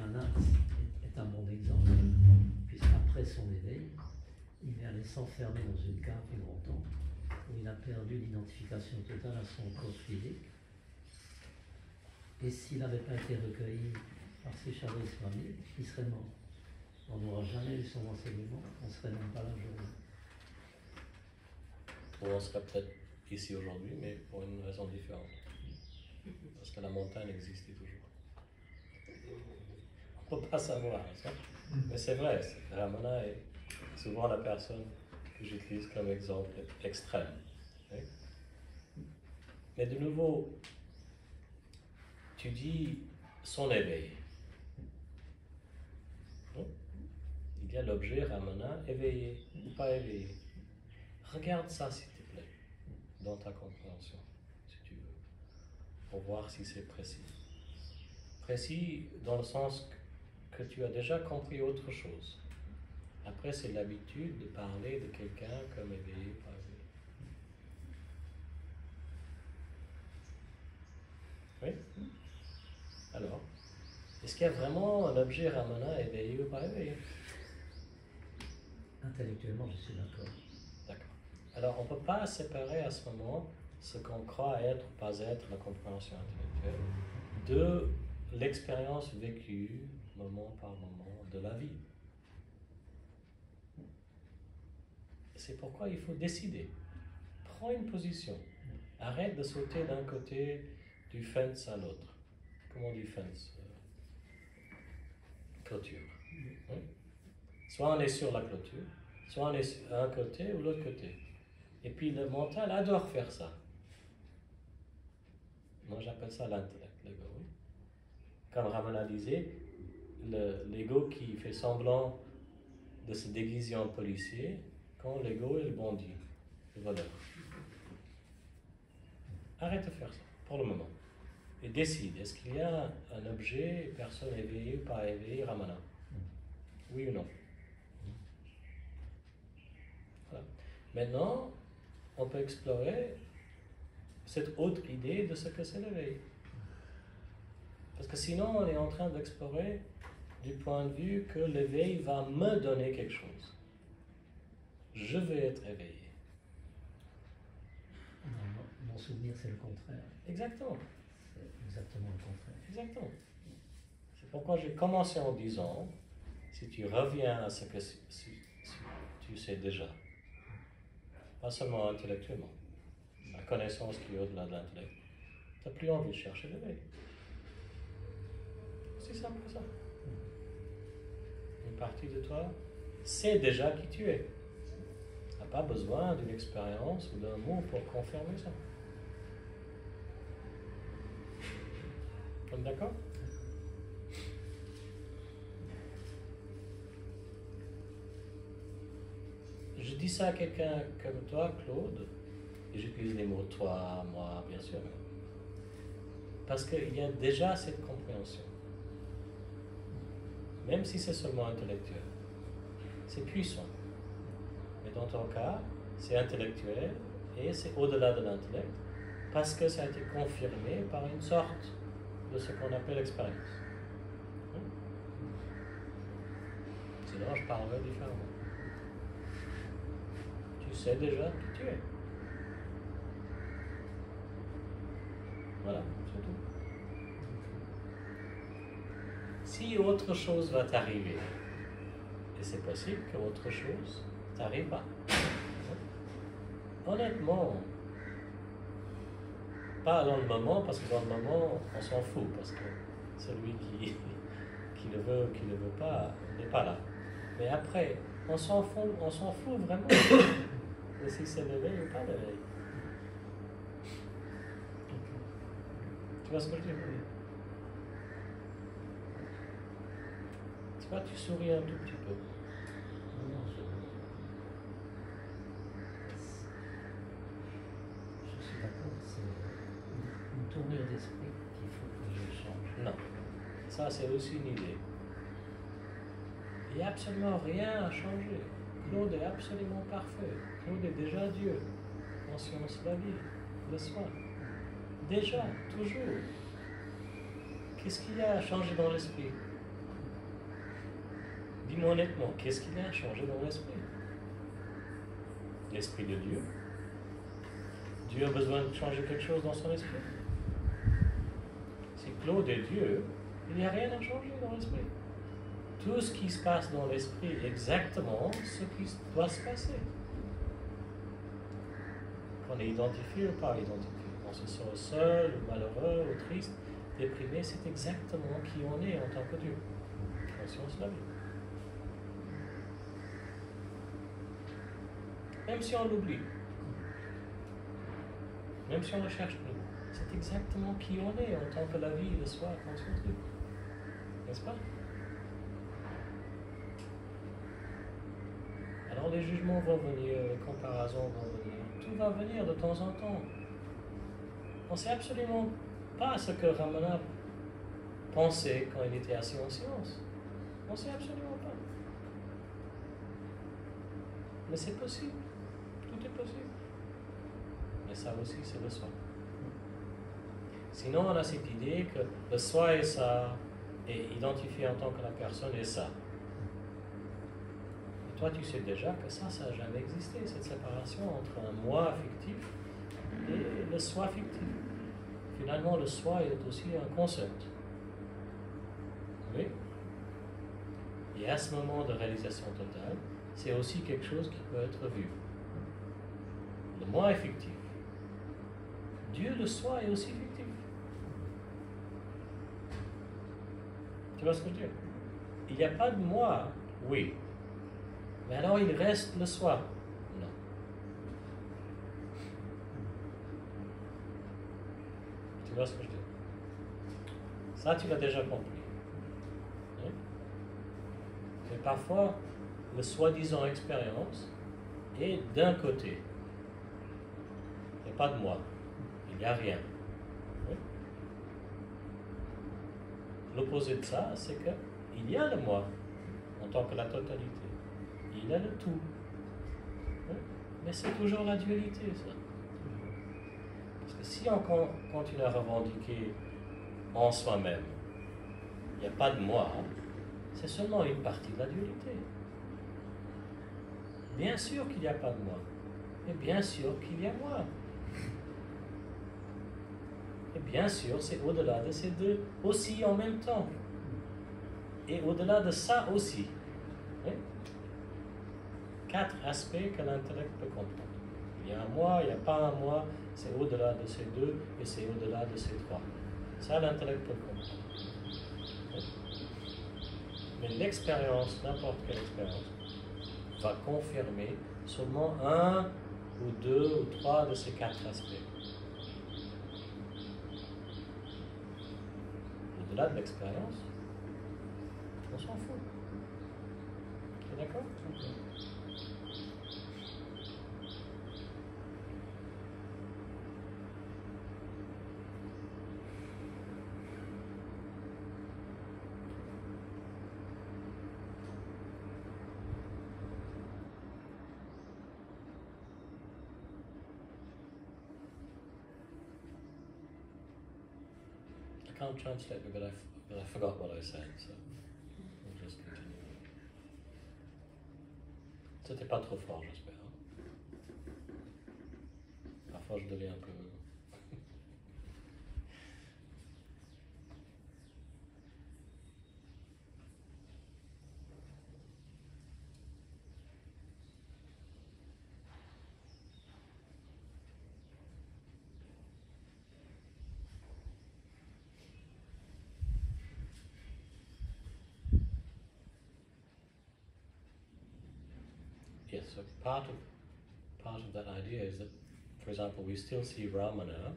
Ramana est un bon exemple, puisqu'après son éveil, il est allé s'enfermer dans une cave plus longtemps, où il a perdu l'identification totale à son corps physique. Et s'il n'avait pas été recueilli par ses charismes familles, il serait mort. On n'aura jamais eu son enseignement, on ne serait même pas là aujourd'hui. Ou on serait peut-être ici aujourd'hui, mais pour une raison différente. Parce que la montagne existait toujours. On ne peut pas savoir ça. Mais c'est vrai, Ramana est souvent la personne que j'utilise comme exemple extrême. Oui. Mais de nouveau, tu dis son éveil. Il y a l'objet Ramana éveillé ou pas éveillé. Regarde ça s'il te plaît, dans ta compréhension, si tu veux, pour voir si c'est précis. Précis dans le sens que tu as déjà compris autre chose. Après, c'est l'habitude de parler de quelqu'un comme éveillé, pas éveillé. Oui? Alors, est-ce qu'il y a vraiment un objet Ramana éveillé ou pas éveillé? Intellectuellement, je suis d'accord. D'accord. Alors, on ne peut pas séparer à ce moment ce qu'on croit être ou pas être la compréhension intellectuelle de l'expérience vécue, moment par moment, de la vie. C'est pourquoi il faut décider. Prends une position. Arrête de sauter d'un côté du fence à l'autre. Comment on dit fence? Clôture. Oui. Soit on est sur la clôture, soit on est à un côté ou l'autre côté. Et puis le mental adore faire ça. Moi j'appelle ça l'intellect, l'ego. Oui. Comme Ramana disait, l'ego qui fait semblant de se déguiser en policier quand l'ego est le bandit, le voleur. Arrête de faire ça, pour le moment. Et décide, est-ce qu'il y a un objet, personne éveillée ou pas éveillée, Ramana? Oui ou non? Voilà. Maintenant, on peut explorer cette autre idée de ce que c'est l'éveil. Parce que sinon, on est en train d'explorer du point de vue que l'éveil va me donner quelque chose. Je vais être éveillé. Non, mon souvenir, c'est le contraire. Exactement. C'est exactement le contraire. Exactement. C'est pourquoi j'ai commencé en disant, si tu reviens à ce que tu sais déjà, pas seulement intellectuellement, la connaissance qui est au-delà de l'intellect, tu n'as plus envie de chercher l'éveil. C'est simple que ça. Une partie de toi sait déjà qui tu es. Tu n'as pas besoin d'une expérience ou d'un mot pour confirmer ça. On est d'accord? Je dis ça à quelqu'un comme toi, Claude, et j'utilise les mots toi, moi, bien sûr, parce qu'il y a déjà cette compréhension. Même si c'est seulement intellectuel, c'est puissant. Mais dans ton cas, c'est intellectuel et c'est au-delà de l'intellect, parce que ça a été confirmé par une sorte de ce qu'on appelle expérience. Sinon, je parlerai différemment. Tu sais déjà qui tu es. Voilà, c'est tout. Si autre chose va t'arriver, et c'est possible que autre chose t'arrive pas. Honnêtement, pas dans le moment, parce que dans le moment, on s'en fout, parce que celui qui le veut ou qui ne le veut pas n'est pas là. Mais après, on s'en fout vraiment de si c'est l'éveil ou pas l'éveil. Tu vois ce que je dis? Tu vois, tu souris un tout petit peu. Non, je suis d'accord, c'est une tournure d'esprit qu'il faut que je change. Non, ça c'est aussi une idée. Il n'y a absolument rien à changer. Claude est absolument parfait. Claude est déjà Dieu. Conscience de la vie, le soi. Déjà, toujours. Qu'est-ce qu'il y a à changer dans l'esprit? Dis-moi honnêtement, qu'est-ce qui a changé dans l'esprit? L'esprit de Dieu. Dieu a besoin de changer quelque chose dans son esprit. Si Claude est Dieu, il n'y a rien à changer dans l'esprit. Tout ce qui se passe dans l'esprit est exactement ce qui doit se passer. Qu'on est identifié ou pas identifié, qu'on se sent seul, ou malheureux, ou triste, déprimé, c'est exactement qui on est en tant que Dieu. Conscience de la vie. Même si on l'oublie, même si on ne cherche plus, c'est exactement qui on est en tant que la vie, le soi, conscience de Dieu. N'est-ce pas? Alors les jugements vont venir, les comparaisons vont venir, tout va venir de temps en temps. On ne sait absolument pas ce que Ramana pensait quand il était assis en silence. On ne sait absolument pas. Mais c'est possible. Tout est possible. Mais ça aussi, c'est le soi. Sinon, on a cette idée que le soi est ça, et identifié en tant que la personne est ça. Et toi, tu sais déjà que ça n'a jamais existé, cette séparation entre un moi fictif et le soi fictif. Finalement, le soi est aussi un concept. Oui. Et à ce moment de réalisation totale, c'est aussi quelque chose qui peut être vu. Le moi est fictif. Dieu, le soi, est aussi fictif. Tu vois ce que je veux dire? Il n'y a pas de moi, oui. Mais alors il reste le soi. Non. Tu vois ce que je veux dire? Ça, tu l'as déjà compris. Oui? Mais parfois, le soi-disant expérience est d'un côté. Il n'y a pas de moi. Il n'y a rien. Oui? L'opposé de ça, c'est qu'il y a le moi en tant que la totalité. Il a le tout. Oui? Mais c'est toujours la dualité, ça. Parce que si on continue à revendiquer en soi-même, il n'y a pas de moi, c'est seulement une partie de la dualité. Bien sûr qu'il n'y a pas de moi, mais bien sûr qu'il y a moi. Et bien sûr, c'est au-delà de ces deux aussi en même temps. Et au-delà de ça aussi. Oui? 4 aspects que l'intellect peut comprendre. Il y a un moi, il n'y a pas un moi, c'est au-delà de ces deux et c'est au-delà de ces 3. Ça, l'intellect peut comprendre. Oui? Mais l'expérience, n'importe quelle expérience, va confirmer seulement 1 ou 2 ou 3 de ces 4 aspects. Au-delà de l'expérience, on s'en fout. Tu es d'accord? I can't translate it, but I forgot what I said, so we'll just continue. C'était pas trop fort, j'espère. Parfois, je deviens un peu... Yes, so part of that idea is that, for example, we still see Ramana